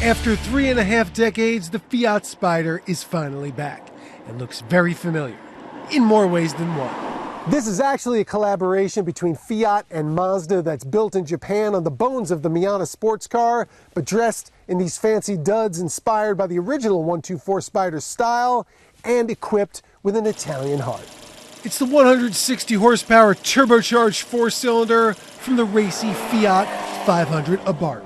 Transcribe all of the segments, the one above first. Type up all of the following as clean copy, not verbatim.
After 3.5 decades, the Fiat Spider is finally back and looks very familiar, in more ways than one. This is actually a collaboration between Fiat and Mazda that's built in Japan on the bones of the Miata sports car, but dressed in these fancy duds inspired by the original 124 Spider style and equipped with an Italian heart. It's the 160 horsepower turbocharged four-cylinder from the racy Fiat 500 Abarth.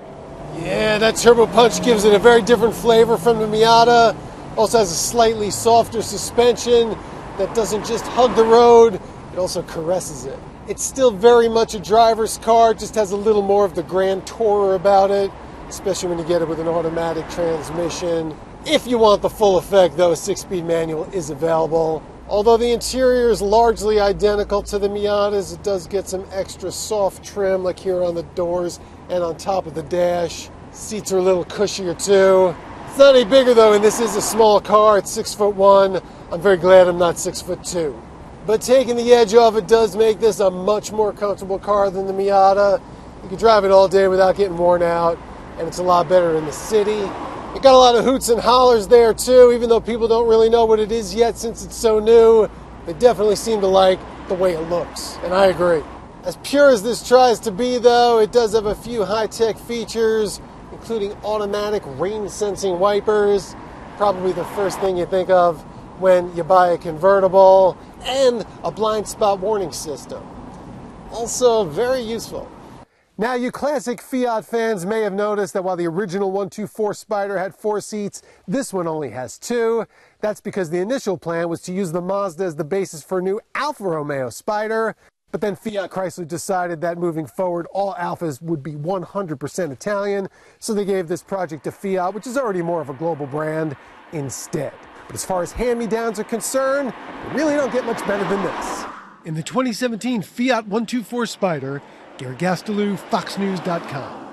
Yeah, that turbo punch gives it a very different flavor from the Miata. Also has a slightly softer suspension that doesn't just hug the road, it also caresses it. It's still very much a driver's car, just has a little more of the grand tourer about it, especially when you get it with an automatic transmission. If you want the full effect, though, a 6-speed manual is available. Although the interior is largely identical to the Miatas, it does get some extra soft trim, like here on the doors and on top of the dash. Seats are a little cushier too. It's not any bigger though, and this is a small car. It's 6'1". I'm very glad I'm not 6'2". But taking the edge off it does make this a much more comfortable car than the Miata. You can drive it all day without getting worn out, and it's a lot better in the city. It got a lot of hoots and hollers there too, even though people don't really know what it is yet since it's so new. They definitely seem to like the way it looks, and I agree. As pure as this tries to be though, it does have a few high-tech features, including automatic rain-sensing wipers, probably the first thing you think of when you buy a convertible, and a blind spot warning system. Also very useful. Now, you classic Fiat fans may have noticed that while the original 124 Spider had 4 seats, this one only has 2. That's because the initial plan was to use the Mazda as the basis for a new Alfa Romeo Spider, but then Fiat Chrysler decided that moving forward, all Alfas would be 100% Italian, so they gave this project to Fiat, which is already more of a global brand, instead. But as far as hand-me-downs are concerned, you really don't get much better than this. In the 2017 Fiat 124 Spider, Gary Gastelou, FoxNews.com.